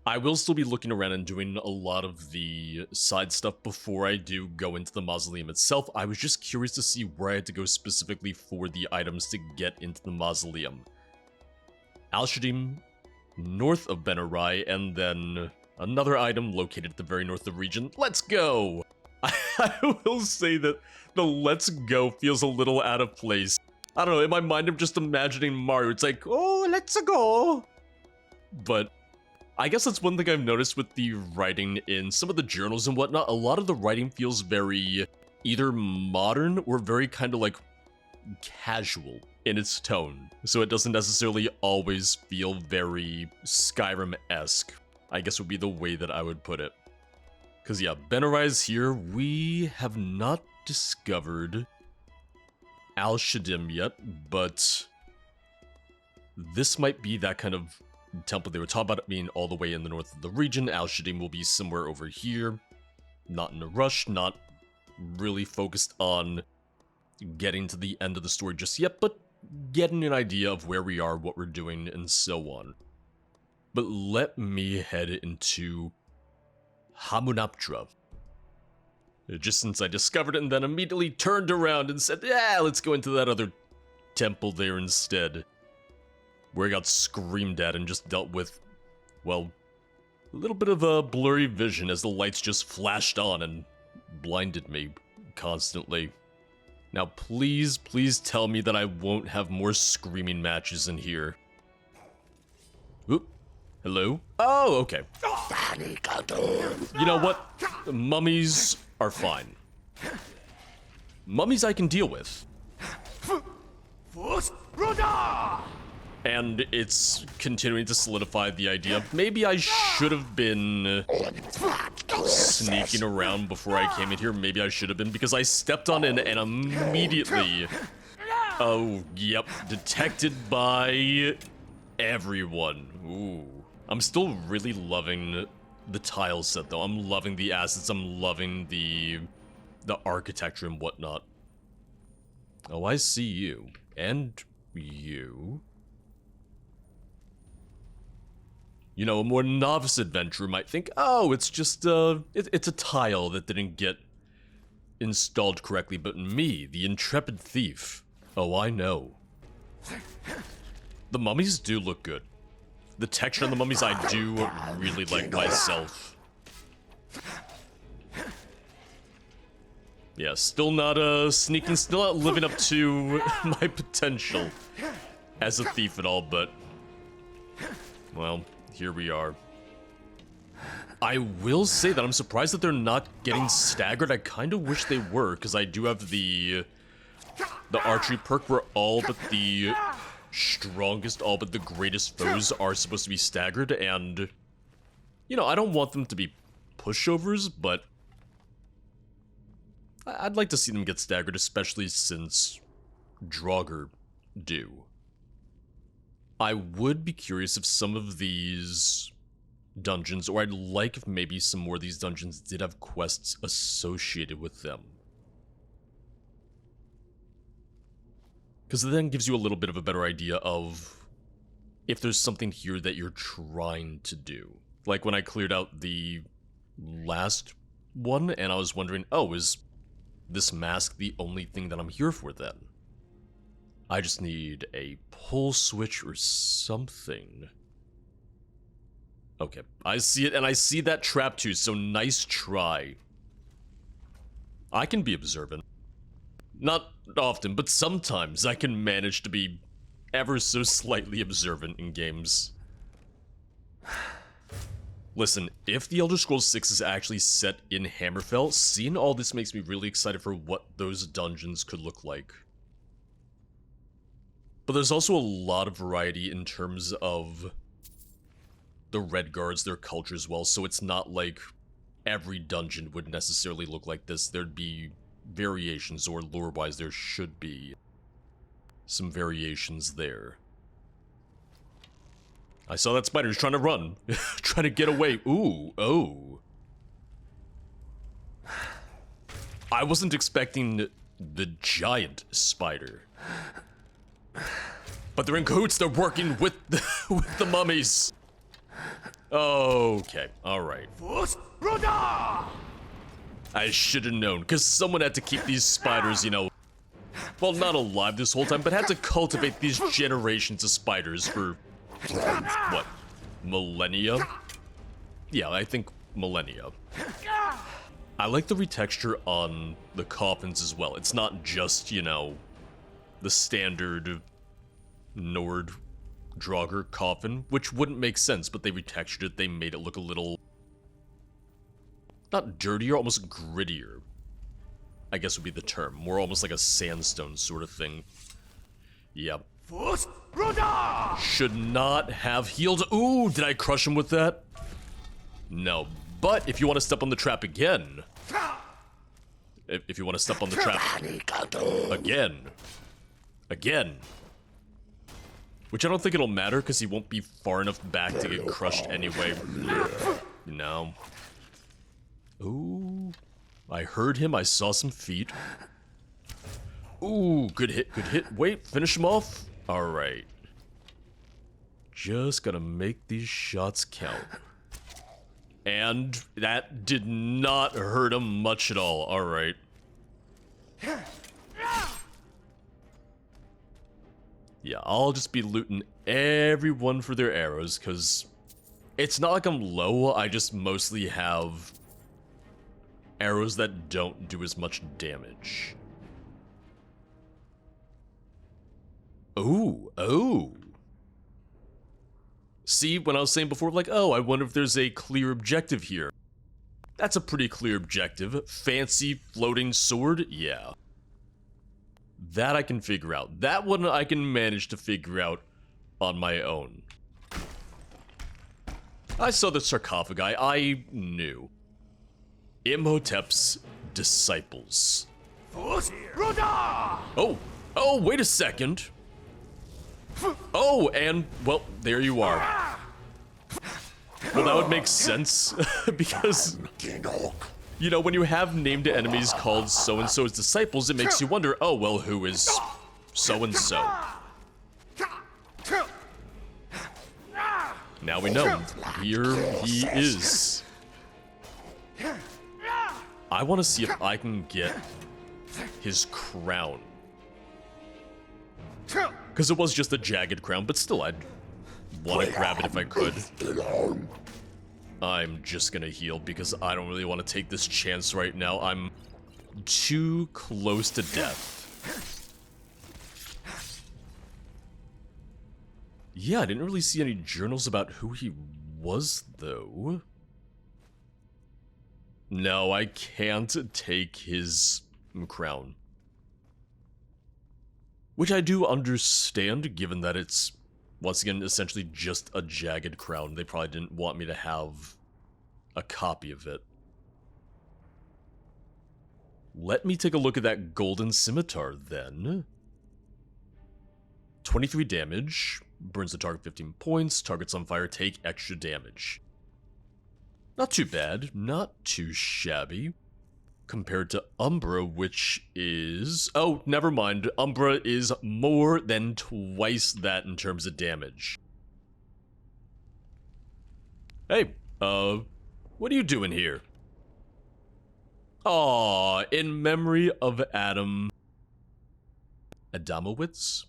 I will still be looking around and doing a lot of the side stuff before I do go into the mausoleum itself. I was just curious to see where I had to go specifically for the items to get into the mausoleum. Al-Shadim, north of Benarai, and then another item located at the very north of the region. Let's go! I will say that the let's go feels a little out of place. I don't know, in my mind I'm just imagining Mario. It's like, oh, let's go! But I guess that's one thing I've noticed with the writing in some of the journals and whatnot. A lot of the writing feels very either modern or very kind of like casual in its tone. So it doesn't necessarily always feel very Skyrim-esque, I guess would be the way that I would put it. Because yeah, Benarai's here. We have not discovered Al-Shadim yet, but this might be that kind of temple they were talking about it being all the way in the north of the region. Al-Shadim will be somewhere over here. Not in a rush, not really focused on getting to the end of the story just yet, but getting an idea of where we are, what we're doing, and so on. But let me head into Hamunaptra. Just since I discovered it and then immediately turned around and said, yeah, let's go into that other temple there instead. Where I got screamed at and just dealt with, well, a little bit of a blurry vision as the lights just flashed on and blinded me constantly. Now please, please tell me that I won't have more screaming matches in here. Oop. Hello? Oh, okay. You know what? Mummies are fine. Mummies I can deal with. And it's continuing to solidify the idea of maybe I should have been sneaking around before I came in here. Maybe I should have been, because I stepped on it and immediately, oh, yep, detected by everyone. Ooh. I'm still really loving the tile set, though. I'm loving the assets. I'm loving the architecture and whatnot. Oh, I see you. And you. You know, a more novice adventurer might think, oh, it's just, it's a tile that didn't get installed correctly. But me, the intrepid thief, oh, I know. The mummies do look good. The texture on the mummies I do really like myself. Yeah, still not sneaking, still not living up to my potential as a thief at all, but well, here we are. I will say that I'm surprised that they're not getting staggered. I kind of wish they were, because I do have the archery perk where all but the strongest, all but the greatest foes are supposed to be staggered, and you know, I don't want them to be pushovers, but I'd like to see them get staggered, especially since Draugr do. I would be curious if some of these dungeons, or I'd like if maybe some more of these dungeons did have quests associated with them. Because it then gives you a little bit of a better idea of if there's something here that you're trying to do. Like when I cleared out the last one, and I was wondering, oh, is this mask the only thing that I'm here for then? I just need a pull switch or something. Okay, I see it, and I see that trap too, so nice try. I can be observant. Not often, but sometimes I can manage to be ever so slightly observant in games. Listen, if the Elder Scrolls 6 is actually set in Hammerfell, seeing all this makes me really excited for what those dungeons could look like. But there's also a lot of variety in terms of the Red Guards, their culture as well, so it's not like every dungeon would necessarily look like this. There'd be variations, or lore-wise there should be some variations there. I saw that spider, he's trying to run. Trying to get away. Ooh, oh. I wasn't expecting the giant spider. But they're in cahoots, they're working with the mummies. Okay, alright. I should have known, because someone had to keep these spiders, you know, well, not alive this whole time, but had to cultivate these generations of spiders for, what, millennia? Yeah, I think millennia. I like the retexture on the coffins as well. It's not just, you know, the standard Nord Draugr coffin, which wouldn't make sense, but they retextured it. They made it look a little, not dirtier, almost grittier, I guess would be the term. More almost like a sandstone sort of thing. Yep. Should not have healed. Ooh, did I crush him with that? No. But if you want to step on the trap again, if you want to step on the trap again, which I don't think it'll matter because he won't be far enough back to get crushed anyway. No. Ooh, I heard him. I saw some feet. Ooh, good hit, good hit. Wait, finish him off. All right. Just gotta make these shots count. And that did not hurt him much at all. All right. Yeah, I'll just be looting everyone for their arrows, because it's not like I'm low, I just mostly have arrows that don't do as much damage. Ooh, oh. See, when I was saying before, like, oh, I wonder if there's a clear objective here. That's a pretty clear objective. Fancy floating sword? Yeah. That I can figure out. That one I can manage to figure out on my own. I saw the sarcophagi. I knew. Imhotep's disciples. Oh, wait a second. Oh, and, well, there you are. Well, that would make sense, because, you know, when you have named enemies called so-and-so's disciples, it makes you wonder, oh, well, who is so-and-so? Now we know. Here he is. I want to see if I can get his crown. Because it was just a jagged crown, but still, I'd want to grab it if I could. I'm just gonna heal because I don't really want to take this chance right now. I'm too close to death. Yeah, I didn't really see any journals about who he was, though. No, I can't take his crown. Which I do understand, given that it's, once again, essentially just a jagged crown. They probably didn't want me to have a copy of it. Let me take a look at that golden scimitar, then. 23 damage, burns the target 15 points, targets on fire take extra damage. Not too bad, not too shabby. Compared to Umbra, which is... oh, never mind. Umbra is more than twice that in terms of damage. Hey, what are you doing here? Aw, in memory of Adam Adamowicz?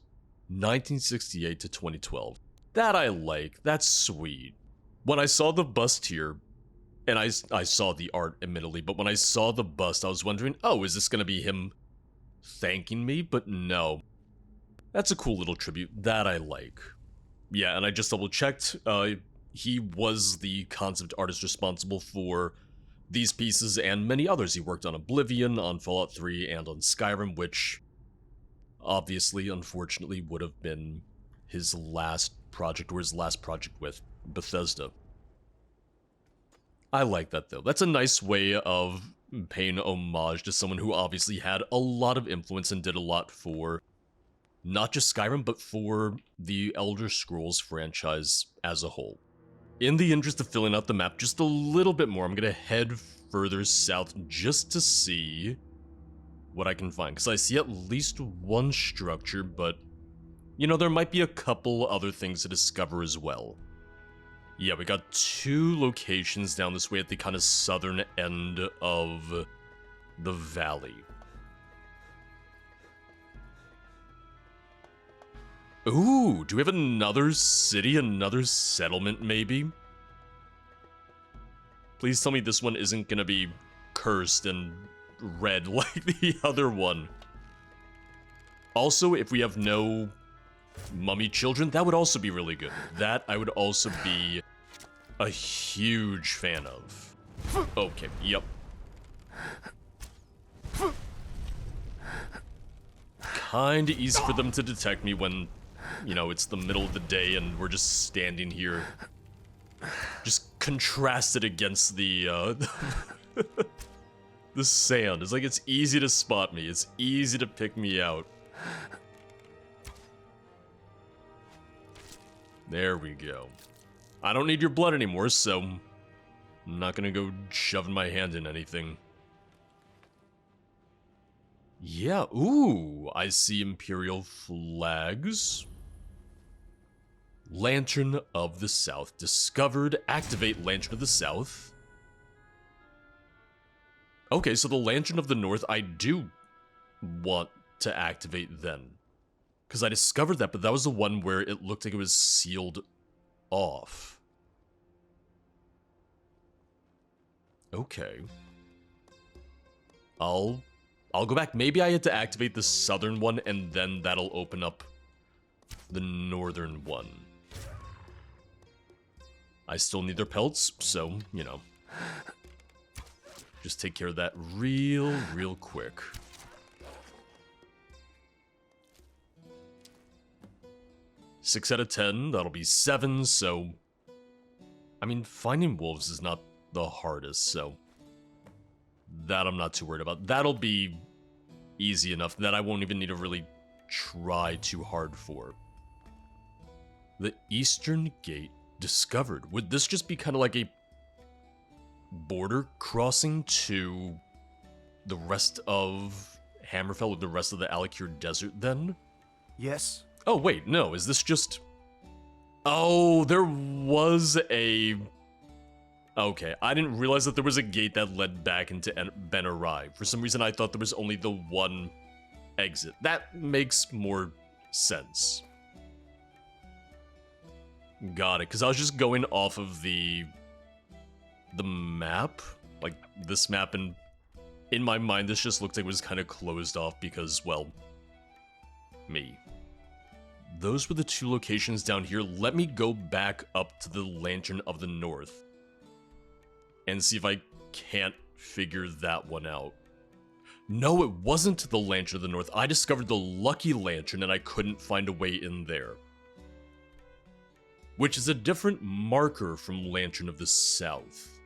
1968 to 2012. That I like. That's sweet. When I saw the bust here, and I saw the art, admittedly, but when I saw the bust, I was wondering, oh, is this gonna be him thanking me? But no. That's a cool little tribute. That I like. Yeah, and I just double-checked. He was the concept artist responsible for these pieces and many others. He worked on Oblivion, on Fallout 3, and on Skyrim, which obviously, unfortunately, would have been his last project, or his last project with Bethesda. I like that, though. That's a nice way of paying homage to someone who obviously had a lot of influence and did a lot for not just Skyrim, but for the Elder Scrolls franchise as a whole. In the interest of filling out the map just a little bit more, I'm gonna head further south just to see what I can find, because I see at least one structure, but, you know, there might be a couple other things to discover as well. Yeah, we got 2 locations down this way at the kind of southern end of the valley. Ooh, do we have another city, another settlement, maybe? Please tell me this one isn't gonna be cursed and red like the other one. Also, if we have no mummy children, that would also be really good. That I would also be a huge fan of. Okay, yep. Kinda easy for them to detect me when, you know, it's the middle of the day and we're just standing here. Just contrasted against the, the sand. It's like, it's easy to spot me. It's easy to pick me out. There we go. I don't need your blood anymore, so I'm not gonna go shoving my hand in anything. Yeah, ooh, I see Imperial flags. Lantern of the South. Discovered. Activate Lantern of the South. Okay, so the Lantern of the North, I do want to activate then. Because I discovered that, but that was the one where it looked like it was sealed off. Okay. I'll go back. Maybe I had to activate the southern one, and then that'll open up the northern one. I still need their pelts, so, you know. Just take care of that real quick. Six out of 10, that'll be 7, so... I mean, finding wolves is not the hardest, so... That I'm not too worried about. That'll be easy enough that I won't even need to really try too hard for. The Eastern Gate discovered. Would this just be kind of like a border crossing to the rest of Hammerfell with the rest of the Alikir Desert then? Yes. Oh, wait, no, is this just... Oh, there was a... Okay, I didn't realize that there was a gate that led back into Ben Arai. For some reason, I thought there was only the one exit. That makes more sense. Got it, because I was just going off of the map. Like, this map, and in my mind, this just looked like it was kind of closed off because, well, me. Those were the 2 locations down here. Let me go back up to the Lantern of the North and see if I can't figure that one out. No, it wasn't the Lantern of the North. I discovered the Lucky Lantern and I couldn't find a way in there. Which is a different marker from Lantern of the South.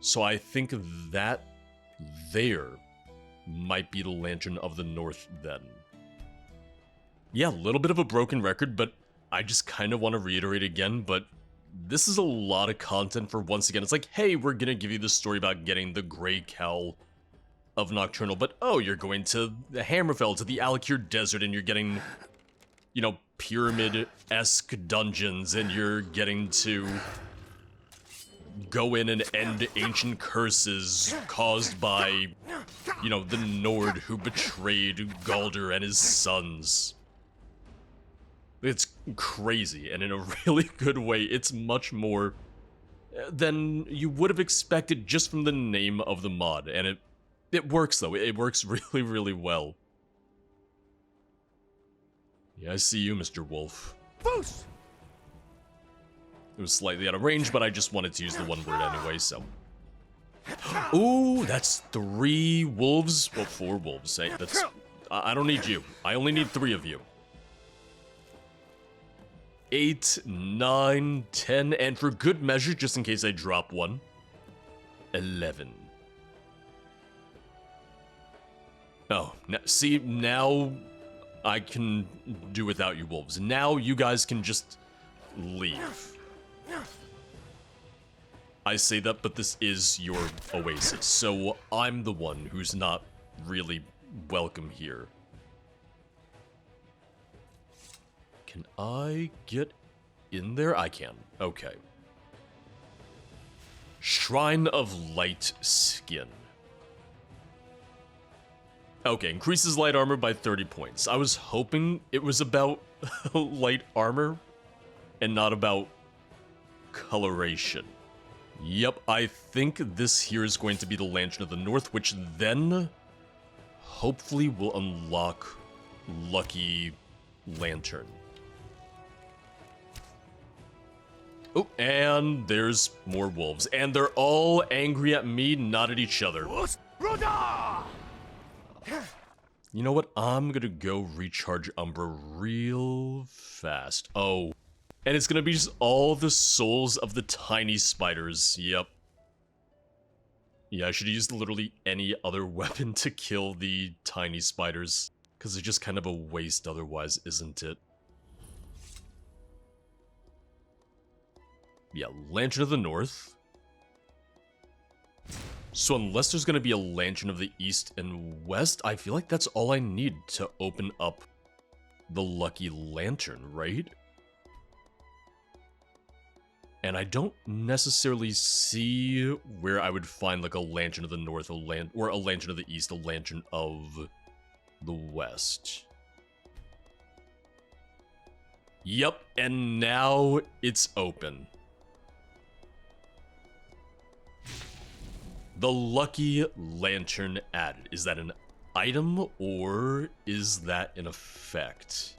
So I think that there might be the Lantern of the North then. Yeah, a little bit of a broken record, but I just kind of want to reiterate again, but this is a lot of content for once again. It's like, hey, we're gonna give you the story about getting the Grey Cowl of Nocturnal, but oh, you're going to the Hammerfell, to the Alikir Desert, and you're getting, you know, pyramid-esque dungeons, and you're getting to go in and end ancient curses caused by, you know, the Nord who betrayed Galder and his sons. It's crazy, and in a really good way. It's much more than you would have expected just from the name of the mod, and it works though. It works really well. Yeah, I see you, Mr. Wolf. Foos! It was slightly out of range, but I just wanted to use the one word anyway, so. Ooh, that's 3 wolves. Well, 4 wolves. Hey, that's... I don't need you. I only need 3 of you. 8, 9, 10, and for good measure, just in case I drop one, 11. Oh, see, now I can do without you wolves. Now you guys can just leave. I say that, but this is your oasis, so I'm the one who's not really welcome here. Can I get in there? I can. Okay. Shrine of Light Skin. Okay, increases light armor by 30 points. I was hoping it was about light armor and not about coloration. Yep, I think this here is going to be the Lantern of the North, which then hopefully will unlock Lucky Lantern. Oh, and there's more wolves. And they're all angry at me, not at each other. You know what? I'm gonna go recharge Umbra real fast. Oh. And it's gonna be just all the souls of the tiny spiders. Yep. Yeah, I should use literally any other weapon to kill the tiny spiders. Because it's just kind of a waste otherwise, isn't it? Yeah, Lantern of the North. So unless there's going to be a Lantern of the East and West, I feel like that's all I need to open up the Lucky Lantern, right? And I don't necessarily see where I would find like a Lantern of the North, or a Lantern of the East, a Lantern of the West. Yep, and now it's open. The Lucky Lantern added. Is that an item or is that an effect?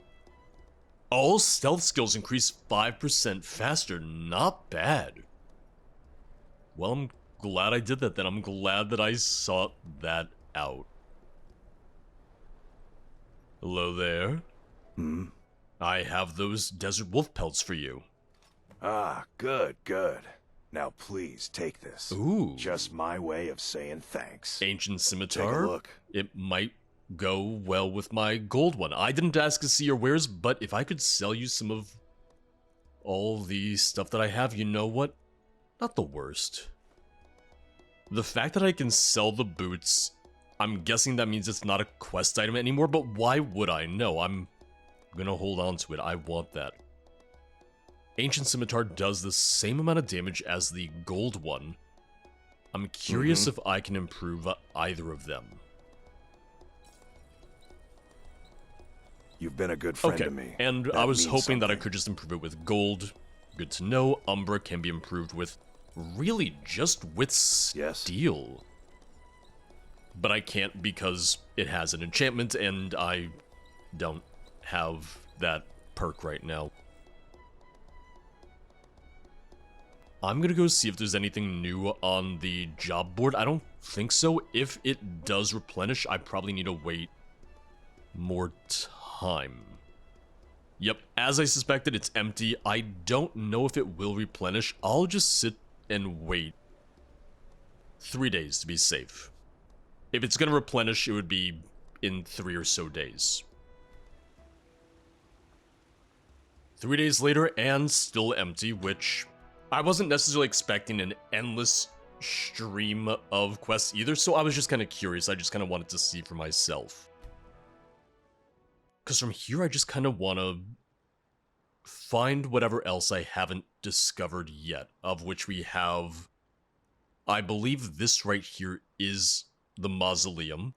All stealth skills increase 5% faster. Not bad. Well, I'm glad I did that then. I'm glad that I sought that out. Hello there. I have those desert wolf pelts for you. Ah, good, good. Now please take this. Ooh. Just my way of saying thanks. Ancient scimitar. Take a look. It might go well with my gold one. I didn't ask to see your wares, but if I could sell you some of all the stuff that I have, you know what? Not the worst. The fact that I can sell the boots, I'm guessing that means it's not a quest item anymore, but why would I? No, I'm gonna hold on to it. I want that. Ancient Scimitar does the same amount of damage as the gold one. I'm curious if I can improve either of them. You've been a good friend to me. And That I was means hoping that I something. could just improve it with gold. Good to know. Umbra can be improved with really just with steel. But I can't because it has an enchantment and I don't have that perk right now. I'm gonna go see if there's anything new on the job board. I don't think so. If it does replenish, I probably need to wait more time. Yep, as I suspected, it's empty. I don't know if it will replenish. I'll just sit and wait 3 days to be safe. If it's gonna replenish, it would be in 3 or so days. 3 days later, and still empty, which I wasn't necessarily expecting an endless stream of quests either, so I was just kind of curious. I just kind of wanted to see for myself. Because from here, I just kind of want to find whatever else I haven't discovered yet, of which we have, I believe this right here is the mausoleum.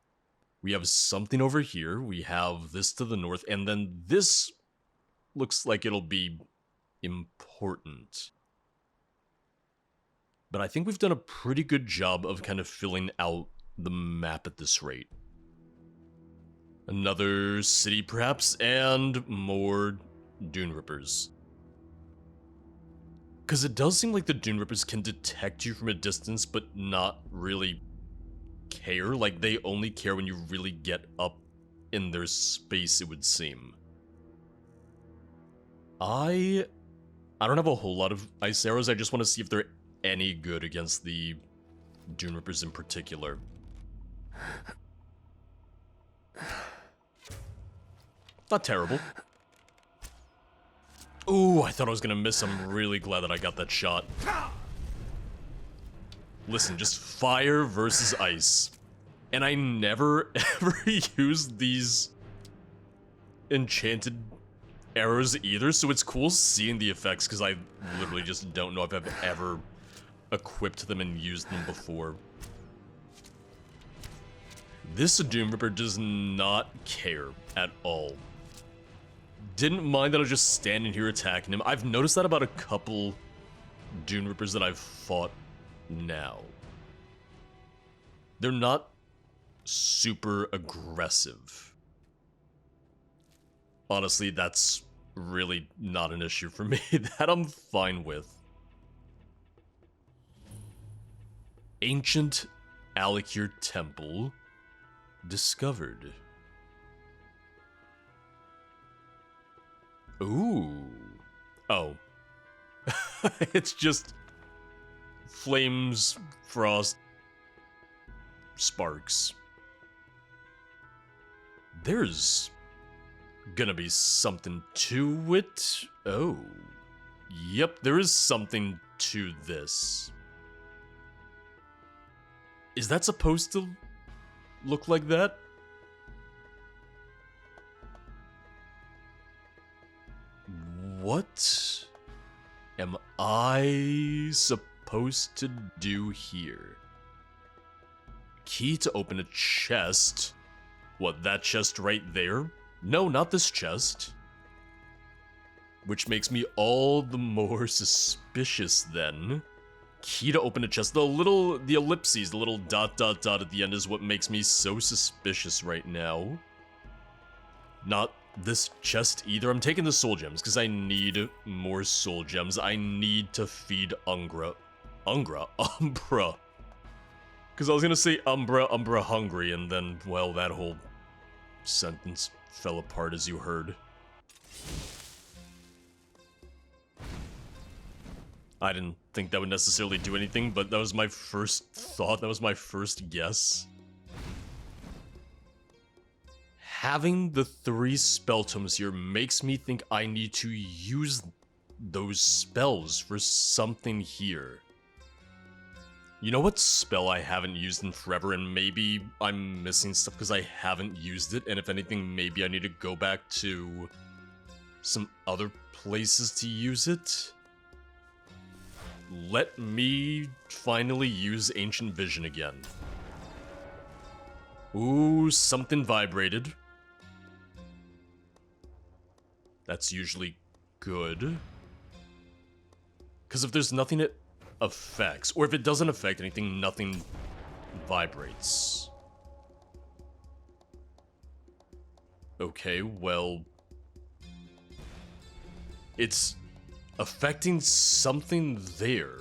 We have something over here. We have this to the north, and then this looks like it'll be important. But I think we've done a pretty good job of kind of filling out the map at this rate. Another city, perhaps, and more Dune Rippers. Because it does seem like the Dune Rippers can detect you from a distance, but not really care. Like, they only care when you really get up in their space, it would seem. I don't have a whole lot of ice arrows. I just want to see if they're any good against the Dune Rippers in particular. Not terrible. Ooh, I thought I was gonna miss. I'm really glad that I got that shot. Listen, just fire versus ice. And I never ever used these enchanted arrows either, so it's cool seeing the effects, because I literally just don't know if I've ever equipped them and used them before. This Doom Ripper does not care at all. Didn't mind that I was just standing here attacking him. I've noticed that about a couple Doom Rippers that I've fought now. They're not super aggressive. Honestly, that's really not an issue for me. That I'm fine with. Ancient Alikir Temple discovered. Ooh. Oh. It's just flames, frost, sparks. There's gonna be something to it. Oh. Yep, there is something to this. Is that supposed to look like that? What am I supposed to do here? Key to open a chest. What, that chest right there? No, not this chest. Which makes me all the more suspicious then. Key to open a chest. The ellipses, the little dot dot dot at the end is what makes me so suspicious right now. Not this chest either. I'm taking the soul gems because I need more soul gems. I need to feed Umbra. Because I was gonna say Umbra hungry, and then, well, that whole sentence fell apart as you heard. I didn't think that would necessarily do anything, but that was my first thought, that was my first guess. Having the 3 spell tomes here makes me think I need to use those spells for something here. You know what spell I haven't used in forever, and maybe I'm missing stuff because I haven't used it, and if anything, maybe I need to go back to some other places to use it? Let me finally use Ancient Vision again. Ooh, something vibrated. That's usually good. Because if there's nothing it affects, or if it doesn't affect anything, nothing vibrates. Okay, well, it's affecting something there.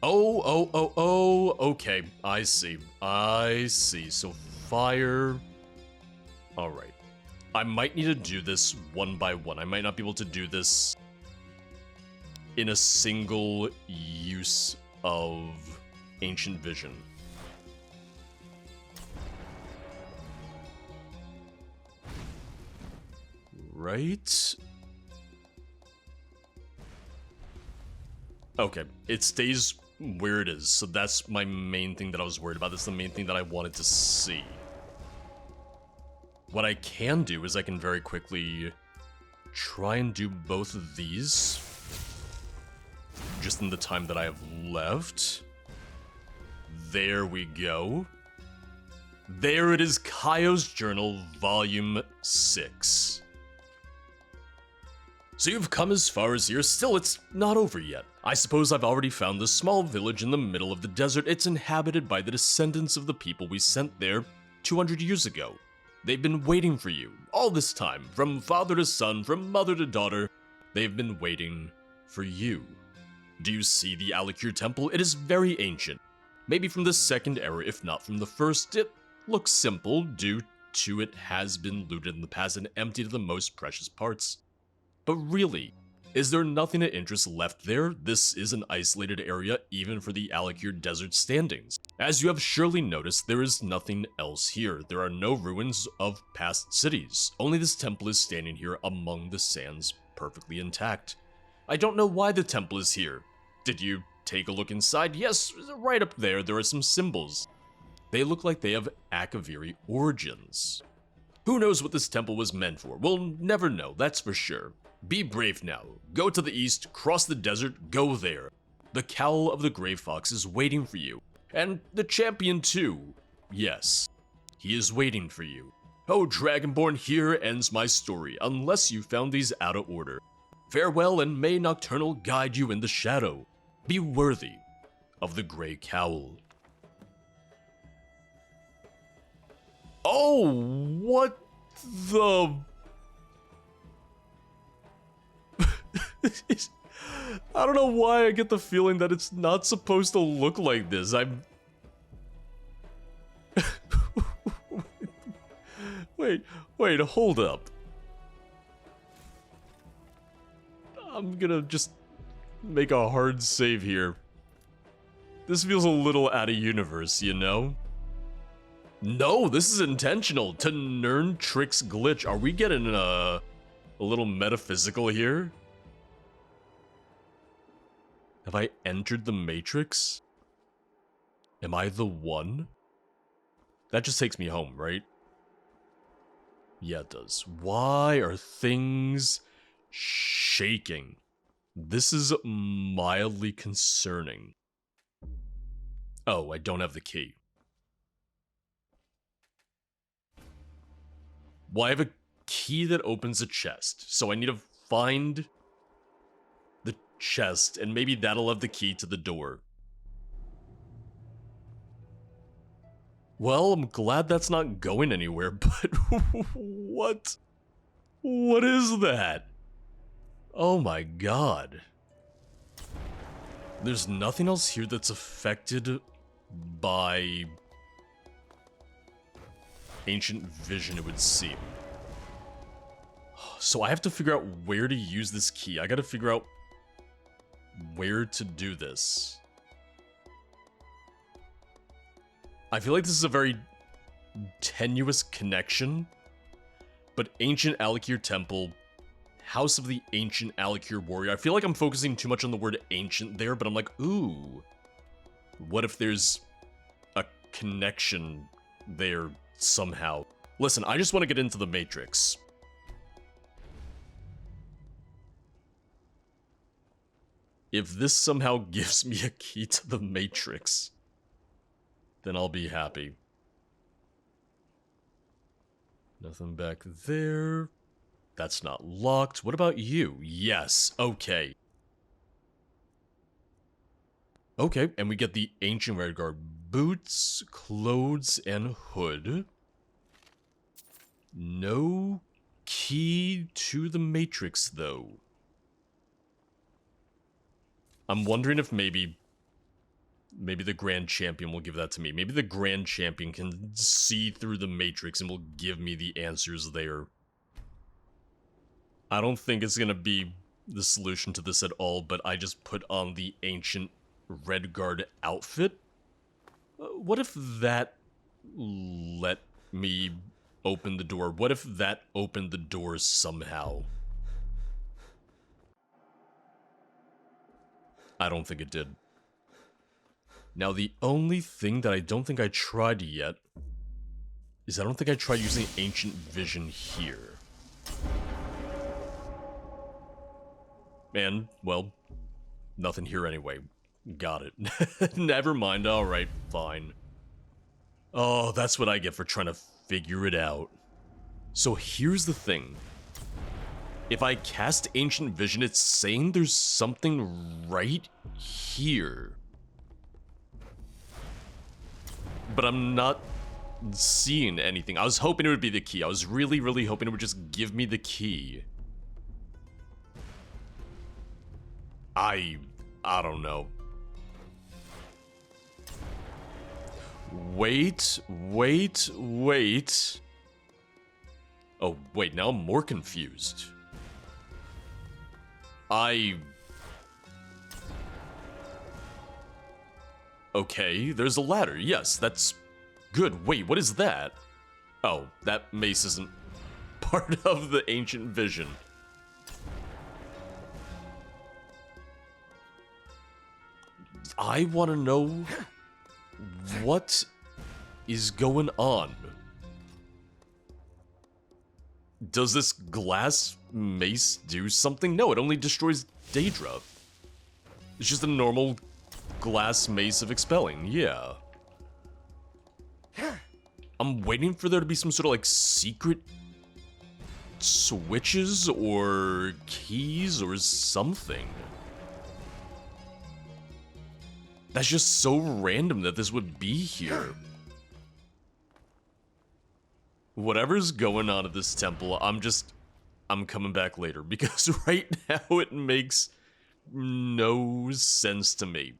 Oh, okay, I see. So fire. Alright. I might need to do this one by one. I might not be able to do this in a single use of Ancient Vision. Right? Okay, it stays where it is, so that's my main thing that I was worried about. That's the main thing that I wanted to see. What I can do is I can very quickly try and do both of these just in the time that I have left. There we go. There it is, Kaio's Journal, Volume 6. So you've come as far as here, still it's not over yet. I suppose I've already found this small village in the middle of the desert. It's inhabited by the descendants of the people we sent there 200 years ago. They've been waiting for you, all this time, from father to son, from mother to daughter. They've been waiting for you. Do you see the Alikir Temple? It is very ancient. Maybe from the second era, if not from the first. It looks simple, due to it has been looted in the past and emptied of the most precious parts. But really, is there nothing of interest left there? This is an isolated area even for the Alikir Desert standings. As you have surely noticed, there is nothing else here. There are no ruins of past cities. Only this temple is standing here among the sands, perfectly intact. I don't know why the temple is here. Did you take a look inside? Yes, right up there are some symbols. They look like they have Akaviri origins. Who knows what this temple was meant for? We'll never know, that's for sure. Be brave now. Go to the east, cross the desert, go there. The Cowl of the Grey Fox is waiting for you. And the champion too. Yes, he is waiting for you. Oh, Dragonborn, here ends my story, unless you found these out of order. Farewell, and may Nocturnal guide you in the shadow. Be worthy of the Grey Cowl. Oh, what the... I don't know why I get the feeling that it's not supposed to look like this. Wait, hold up. I'm gonna just make a hard save here. This feels a little out of universe, you know? No, this is intentional. To Nern Tricks glitch. Are we getting a little metaphysical here? Have I entered the Matrix? Am I the one? That just takes me home, right? Yeah, it does. Why are things shaking? This is mildly concerning. Oh, I don't have the key. Well, I have a key that opens a chest, so I need to find the chest, and maybe that'll have the key to the door. Well, I'm glad that's not going anywhere, but what? What is that? Oh my god. There's nothing else here that's affected by ancient vision, it would seem. So I have to figure out where to use this key. I gotta figure out where to do this. I feel like this is a very tenuous connection, but Ancient Alakir Temple, House of the Ancient Alakir Warrior. I feel like I'm focusing too much on the word ancient there, but I'm like, ooh, what if there's a connection there somehow? Listen, I just want to get into the Matrix. If this somehow gives me a key to the Matrix, then I'll be happy. Nothing back there. That's not locked. What about you? Yes, okay. Okay, and we get the Ancient Redguard boots, clothes, and hood. No key to the Matrix, though. I'm wondering if maybe the Grand Champion will give that to me. Maybe the Grand Champion can see through the Matrix and will give me the answers there. I don't think it's gonna be the solution to this at all, but I just put on the Ancient Redguard outfit. What if that let me open the door? What if that opened the door somehow? I don't think it did. Now, the only thing that I don't think I tried yet is I don't think I tried using Ancient Vision here. And, well, nothing here anyway. Got it. Never mind, alright, fine. Oh, that's what I get for trying to figure it out. So here's the thing. If I cast Ancient Vision, it's saying there's something right here. But I'm not seeing anything. I was hoping it would be the key. I was really, really hoping it would just give me the key. I don't know. Wait. Oh, wait, now I'm more confused. Okay, there's a ladder. Yes, that's good. Wait, what is that? Oh, that mace isn't part of the Ancient Vision. I want to know what is going on? Does this glass mace do something? No, it only destroys Daedra. It's just a normal glass mace of expelling, yeah. I'm waiting for there to be some sort of like secret switches or keys or something. That's just so random that this would be here. Whatever's going on at this temple, I'm coming back later because right now it makes no sense to me.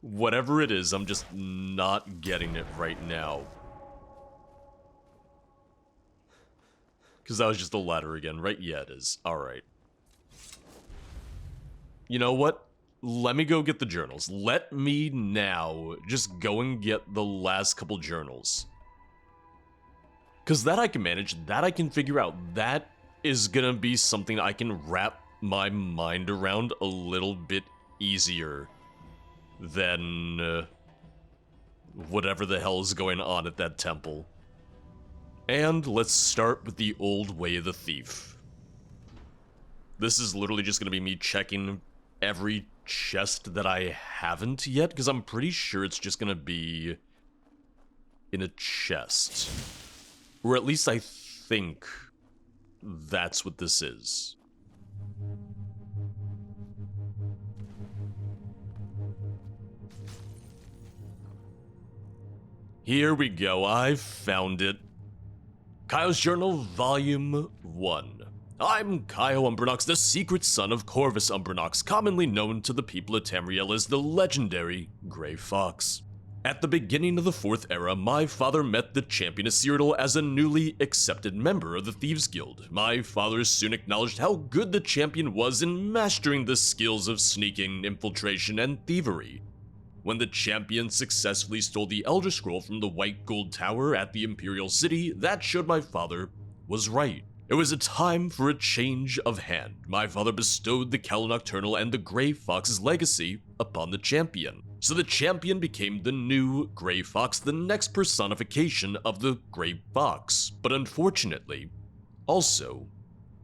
Whatever it is, I'm just not getting it right now. Because that was just a ladder again, right? Yeah, it is. Alright. You know what? Let me go get the journals. Let me now just go and get the last couple journals. Because that I can manage, that I can figure out. That is gonna be something I can wrap my mind around a little bit easier than whatever the hell is going on at that temple. And let's start with the old way of the thief. This is literally just gonna be me checking every chest that I haven't yet, because I'm pretty sure it's just gonna be in a chest. Or at least I think that's what this is. Here we go, I found it. Kyle's Journal, Volume 1. I'm Kyle Umbernox, the secret son of Corvus Umbernox, commonly known to the people of Tamriel as the legendary Grey Fox. At the beginning of the Fourth Era, my father met the champion of Cyrodiil as a newly accepted member of the Thieves Guild. My father soon acknowledged how good the champion was in mastering the skills of sneaking, infiltration, and thievery. When the champion successfully stole the Elder Scroll from the White Gold Tower at the Imperial City, that showed my father was right. It was a time for a change of hand. My father bestowed the Cowl of Nocturnal and the Grey Fox's legacy upon the champion. So the champion became the new Grey Fox, the next personification of the Grey Fox. But unfortunately, also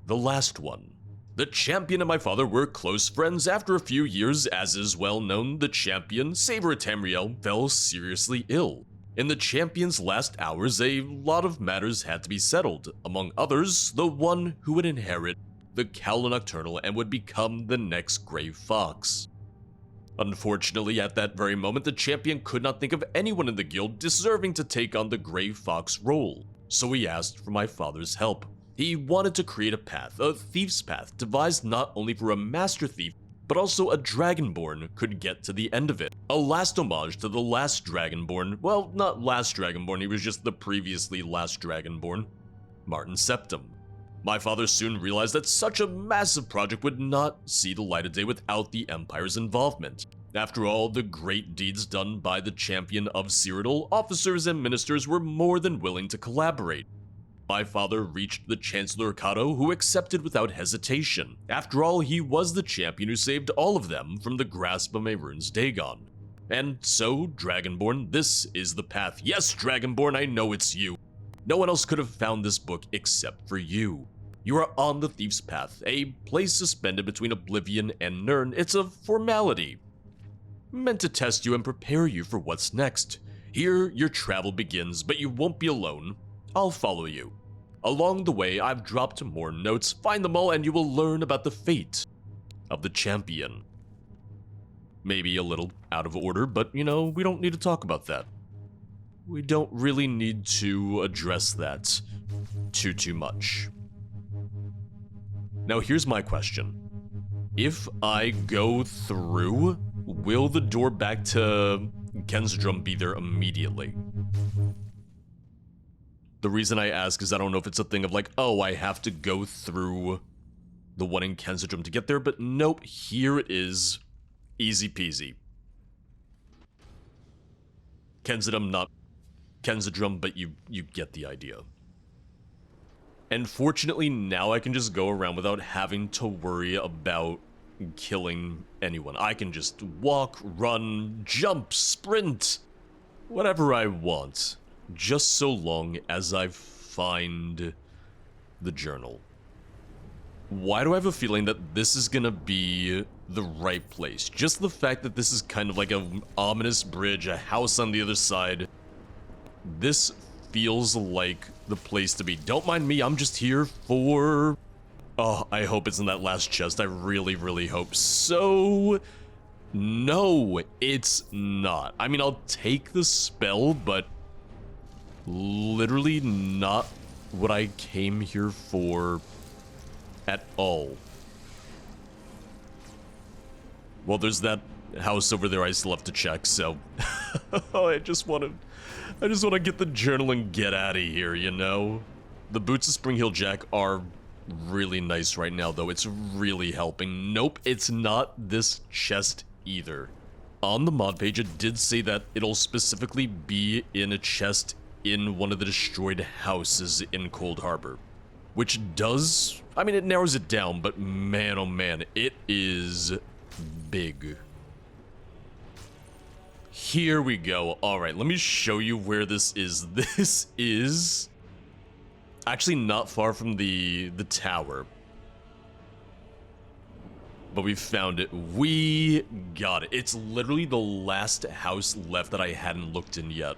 the last one. The champion and my father were close friends. After a few years, as is well known, the champion, Saber Tamriel, fell seriously ill. In the champion's last hours, a lot of matters had to be settled. Among others, the one who would inherit the Cowl of Nocturnal and would become the next Grey Fox. Unfortunately, at that very moment, the champion could not think of anyone in the guild deserving to take on the Grey Fox role. So he asked for my father's help. He wanted to create a path, a thief's path, devised not only for a master thief, but also a Dragonborn could get to the end of it. A last homage to the last Dragonborn. Well, not last Dragonborn, he was just the previously last Dragonborn, Martin Septim. My father soon realized that such a massive project would not see the light of day without the Empire's involvement. After all the great deeds done by the champion of Cyrodiil, officers and ministers were more than willing to collaborate. My father reached the Chancellor Kato, who accepted without hesitation. After all, he was the champion who saved all of them from the grasp of Mehrunes Dagon. And so, Dragonborn, this is the path. Yes, Dragonborn, I know it's you. No one else could have found this book except for you. You are on the Thief's Path, a place suspended between Oblivion and Nirn. It's a formality, meant to test you and prepare you for what's next. Here, your travel begins, but you won't be alone. I'll follow you. Along the way, I've dropped more notes. Find them all and you will learn about the fate of the champion. Maybe a little out of order, but you know, we don't need to talk about that. We don't really need to address that too much. Now here's my question. If I go through, will the door back to Kensdrum be there immediately? The reason I ask is I don't know if it's a thing of like, oh, I have to go through the one in Kensdrum to get there, but nope, here it is. Easy peasy. Kensdrum, not Kensdrum, but you get the idea. And fortunately, now I can just go around without having to worry about killing anyone. I can just walk, run, jump, sprint, whatever I want. just so long as I find the journal. Why do I have a feeling that this is gonna be the right place? Just the fact that this is kind of like an ominous bridge, a house on the other side. This feels like the place to be. Don't mind me, I'm just here for... Oh, I hope it's in that last chest. I really, really hope so. No, it's not. I mean, I'll take the spell, but literally not what I came here for at all. Well, there's that house over there I still have to check, so I just want to get the journal and get out of here, you know? The boots of Spring-Heel Jack are really nice right now, though. It's really helping. Nope, it's not this chest either. On the mod page, it did say that it'll specifically be in a chest in one of the destroyed houses in Cold Harbor. Which does... I mean, it narrows it down, but man, oh man, it is big. Here we go. Alright, let me show you where this is. This is... actually not far from the tower. But we found it. We got it. It's literally the last house left that I hadn't looked in yet.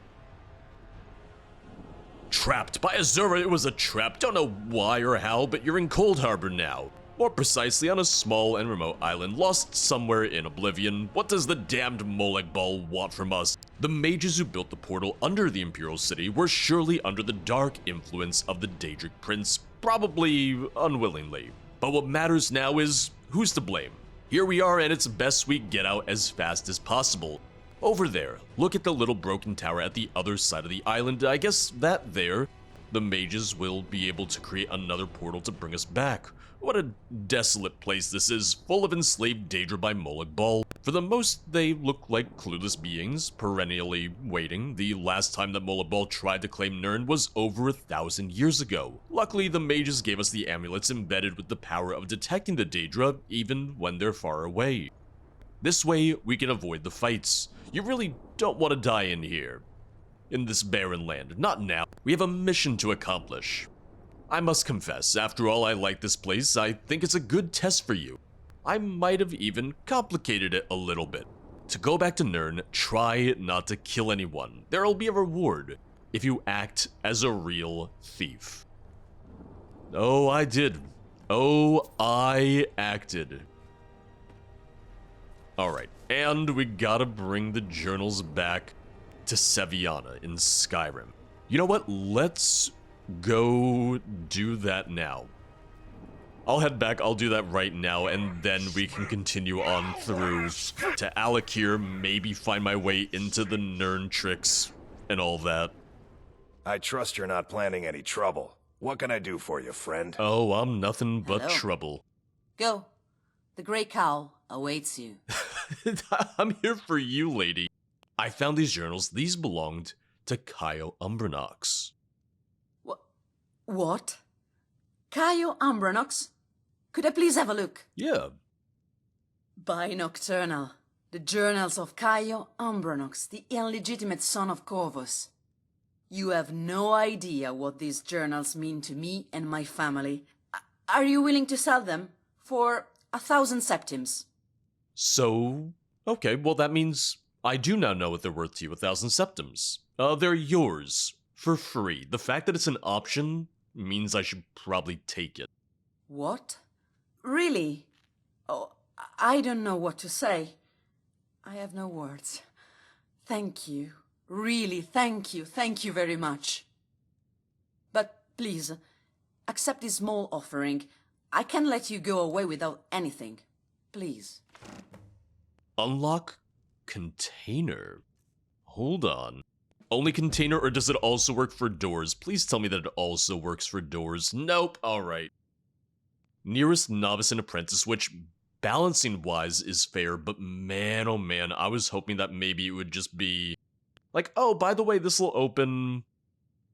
Trapped by Azura. It was a trap. Don't know why or how, but you're in Cold Harbor now. More precisely, on a small and remote island, lost somewhere in oblivion. What does the damned Moleg Ball want from us? The mages who built the portal under the Imperial City were surely under the dark influence of the Daedric Prince, probably unwillingly. But what matters now is, who's to blame? Here we are, and it's best we get out as fast as possible. Over there, look at the little broken tower at the other side of the island. I guess that there, the mages will be able to create another portal to bring us back. What a desolate place this is, full of enslaved Daedra by Moleg Ball. For the most, they look like clueless beings, perennially waiting. The last time that Moleg Ball tried to claim Nirn was over 1,000 years ago. Luckily, the mages gave us the amulets embedded with the power of detecting the Daedra, even when they're far away. This way, we can avoid the fights. You really don't want to die in here. In this barren land. Not now. We have a mission to accomplish. I must confess, after all, I like this place. I think it's a good test for you. I might have even complicated it a little bit. To go back to Nirn, try not to kill anyone. There'll be a reward if you act as a real thief. Oh, I did. Oh, I acted. Alright, and we gotta bring the journals back to Seviana in Skyrim. You know what? Let's go do that now. I'll head back, I'll do that right now, and then we can continue on through to Alakir, maybe find my way into the Nirn tricks and all that. I trust you're not planning any trouble. What can I do for you, friend? Oh, I'm nothing but Hello. trouble. Go. The Grey Cowl awaits you. I'm here for you, lady. I found these journals. These belonged to Cowl Umbranox. What? Cowl Umbranox? Could I please have a look? Yeah. By Nocturnal, the journals of Cowl Umbranox, the illegitimate son of Corvus. You have no idea what these journals mean to me and my family. Are you willing to sell them for 1,000 septims? So, okay, well that means I do now know what they're worth to you, 1,000 septims. They're yours, for free. The fact that it's an option means I should probably take it. What? Really? Oh, I don't know what to say. I have no words. Thank you. Really, thank you. Thank you very much. But please, accept this small offering. I can't let you go away without anything. Please. Unlock container. Hold on. Only container, or does it also work for doors? Please tell me that it also works for doors. Nope. Alright. Nearest novice and apprentice, which balancing-wise is fair, but man, oh man, I was hoping that maybe it would just be like, oh, by the way, this will open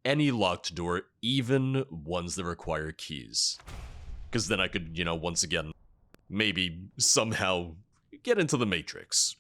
any locked door, even ones that require keys. Because then I could, you know, once again, maybe somehow get into the Matrix.